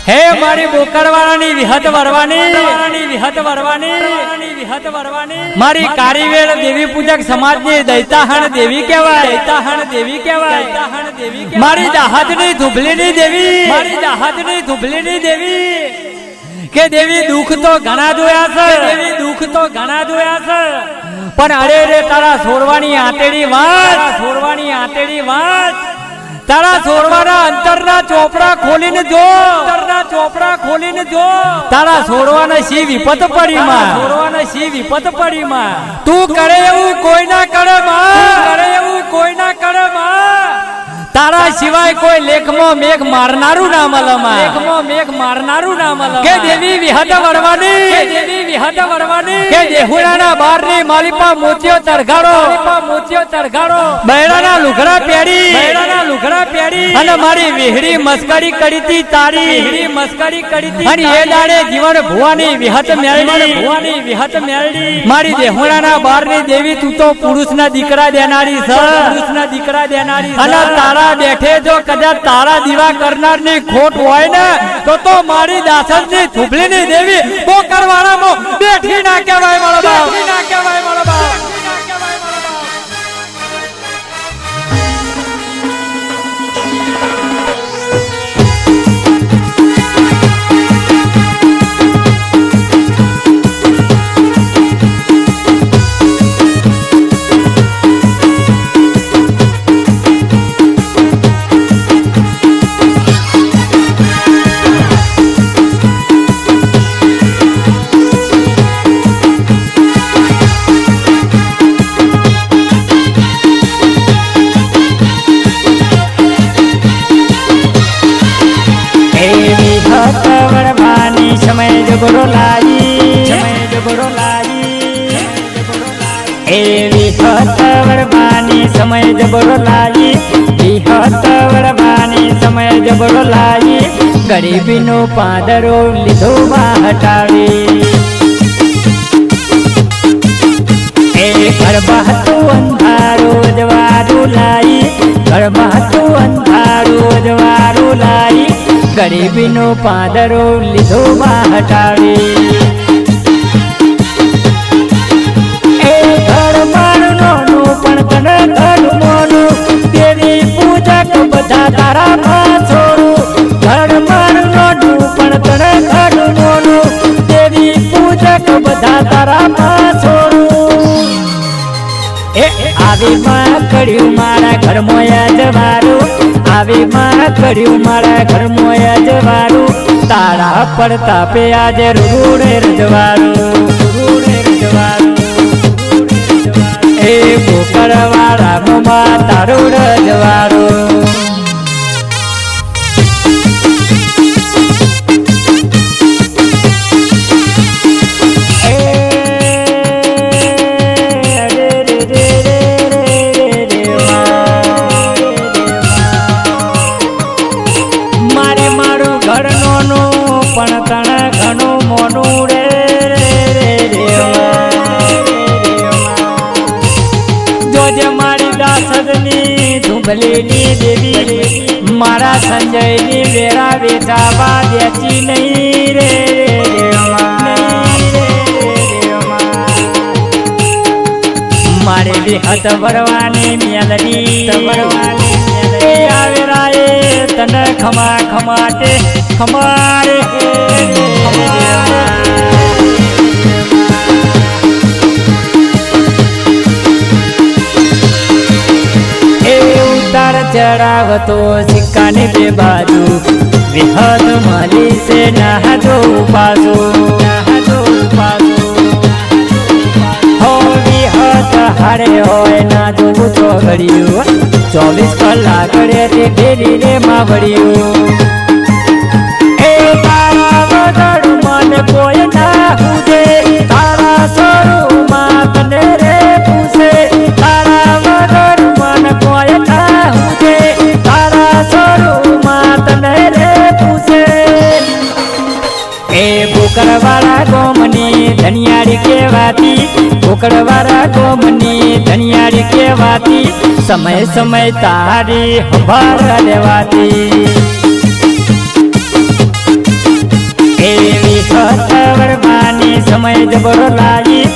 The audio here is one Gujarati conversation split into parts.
હે મારી બોકડવાળાની વિહત વરવાની મારી કારીવેર દેવી પૂજક સમાજની દૈતાહણ દેવી કહેવાય મારી દાહતની ધુબલીની દેવી કે દેવી દુઃખ તો ઘણા જોયા છે પણ અરે રે તારા છોડવાની આંતેડી વાત તારા છોડવાના અંતરના ચોપડા ખોલીને જો તારા છોડવાના શી વિપત પડી માં તું કરે એવું કોઈ ના કરે માં તારા સિવાય કોઈ લેખમાં મેઘ મારનારું ના મળે કે દેવી વિહત વરવાની કે દેહુરાના બારની માલિપા મોતિયો તરગાડો બૈરાના લુગડા પેડી અને મારી વિહરી મસ્કરી કરીતી તારી અને એ દાડે જીવન ભુવાની વિહત મેળડી મારી દેહુરાના બારની દેવી તું તો પુરુષના દીકરા દેનારી અને તારા બેઠે જો કદાચ તારા દીવા કરનાર ની ખોટ હોય ને તો મારી દાસન ની થુબલી ની દેવી બોકરવાળામાં બેઠી ના કહેવાય મારો બાપ સમય જબરો લાવી ગરીબી નો પાદરો લીધો માં હટાવી એ ઘરમાં હતું અંધારું જવારું લાવી ગરીબી નો પાદરો લીધો માં હટાવી તારા માં છોડું ઘર મારું નોડું પણ તને ઘડું મોનું દેવી પૂજક બધા તારા માં છોડું આવી માં કર્યું મારા ઘરમાં જવારું તારા પડતા પે આજે રૂડે રજવારું એ બોકરવાળા મોમાં તારું રજવારું દેવી મારા સંજય ની વેરા વેચાવા દેતી નહીં રે મારે વિહત વરવાની મેલડી આવે રાય તને ખમાટે ખમારે ચડાવતો સિક્કાની બે બાજુ વિહત મળી છે નાહજો પાછો હો વિહત હારે હોય ના જોવું તો ઘડ્યું 24 કલાક રે તે ડેલી રે માં ભર્યું એ તારા વગર મને કોઈ ના પૂછે તારા સ્વરૂપમાં તને રે પૂછે તારા વગર મને કોઈ બોકરવાળા ગોમની ધનિયાળી કહેવાતી સમય તારી સંભાળ લેવાતી એવી હતવરવાની સમય જબરો લાવી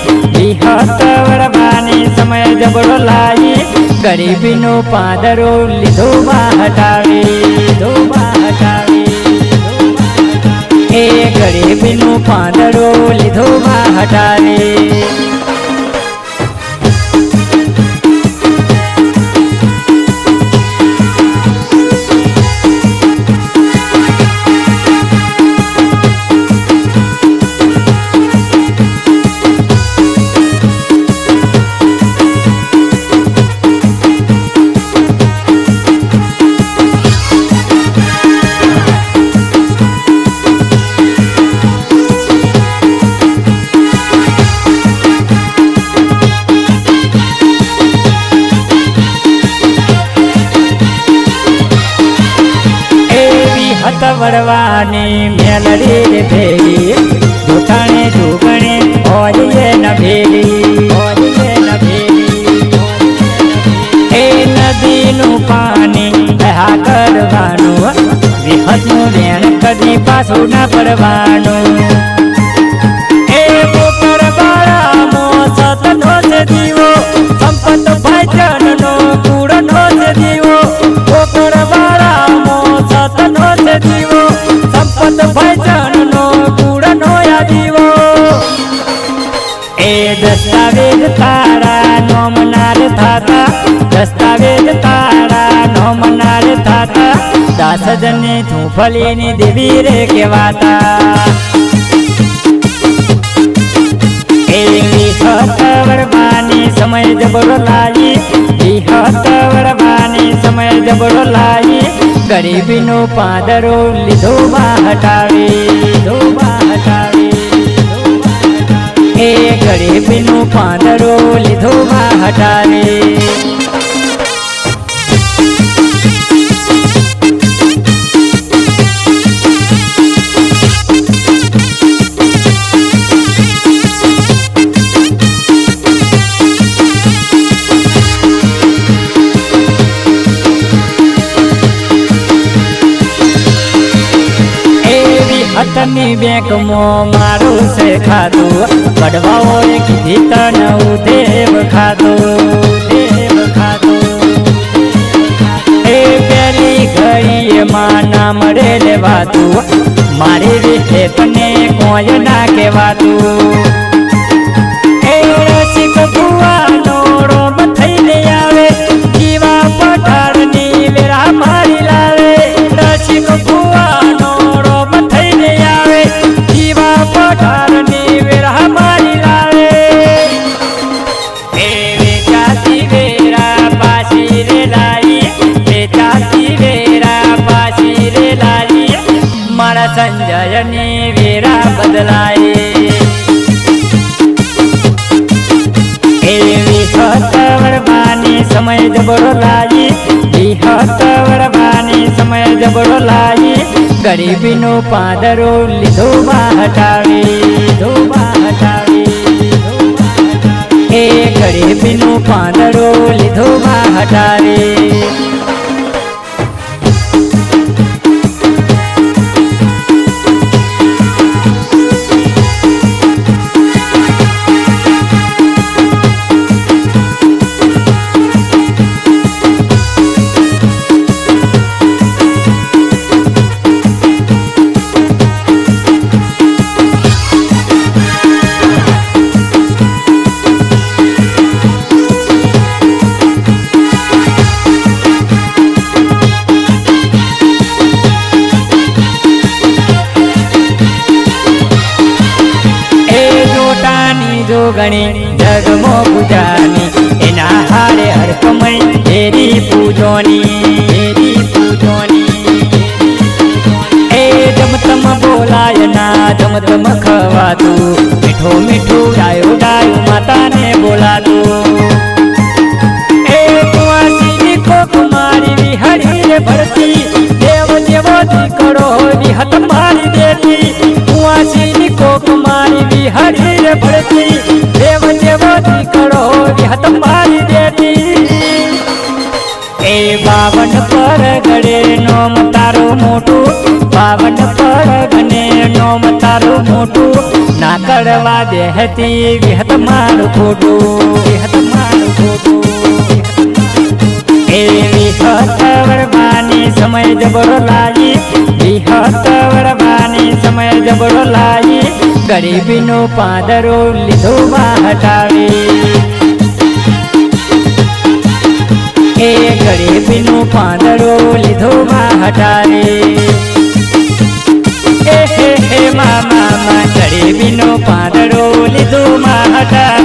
હતવરવાની સમય જબરો લાવી ગરીબીનો પાદરો લીધો માં હટાવી એ ગરીબીનો પાદરો લીધો માં હટાવી હતવરવાની મેલડી રે ભેગી દુકાણે દુગણે ઓલીએ ન ભેગી એ નદીનું પાણી બહા કરવાનું વિહતનું વેણ કદી પાછું ના પડવાનું એ પોકર બાળામો સતનો છે દીવો સંપત ભાઈજનનો કુળનો છે દીવો પોકર બાળામો સતનો છે દીવો સંપત ભાઈજનનો કુળનો આ દીવો એ દસ્તાવેજ તારા નોમનાર થાતા દસ્તાવેજ તારા નોમનાર થાતા દાસજને થૂંફલીની દેવી રે કહેવાતા એવી હતવરવાની સમય જબરો લાવી હતવરવાની સમય જબરો લાવી ગરીબીનો પાદરો લીધો માં હટાવી એ ગરીબીનો પાદરો લીધો માં હટાવી હતની બેંકમાં મારું છે ખાતું પડવાઓએ કીધી તનવું દેવ ખાતું એ પેલી ઘડીએ માં ના મળે લેવાતું મારી રીતે તને કોઈ ના કહેવાતું એ રસિક ભુવાનો રોમ થઈને આવે જીવા પઠાણની વેરા મારી લાવે રસિક ભુવાનો રોમ થઈને આવે જીવા પઠાણની વેરા મારી લાવે એ વેચાતી વેરા પાછી રે લાઈ વેચાતી વેરા પાછી રે લાઈ મારા સંજયની વેરા બદલાઈ એવી હતવરવાની સમય જબરો લાવી હતવરવાની સમય જબરો લાવી ગરીબીનો પાદરો લીધો માં હટાવી એ ગરીબીનો પાદરો લીધો માં હટાવી જોગણી જગમો પૂજાની એના હારે હરકમય દેરી પૂજોની એ જમતમ બોલાય ના જમતમ ખવાતું મીઠું મીઠું ડાયું ડાયું માતાને બોલાતું એ કુંવાસીની કોકુમારી વિહળી રે ભરતી દેવ જેવો દીકરો વિહત મારી દેતી કુંવાસીની કોકુમારી વિહળી રે ભરતી દેવ જેવો દીકરો વિહત મારી દેતી એ બાવન પર ગળે નોમ તારો મોટું બાવન પર ગને નોમ તારું મોટું ના કરવા દેહતી વિહત મારું ખોટું વિહત મારું ખોટું એ વિહત વરવાની સમય જબરો લાગી વિહત વરવાની સમય જબરો લાગી ગરીબીનો પાદરો લીધો માં હટાવી એ ગરીબીનો પાંદડો લીધો માં હટાવી એ મામા ગરીબીનો પાંદડો લીધો માં હટાવી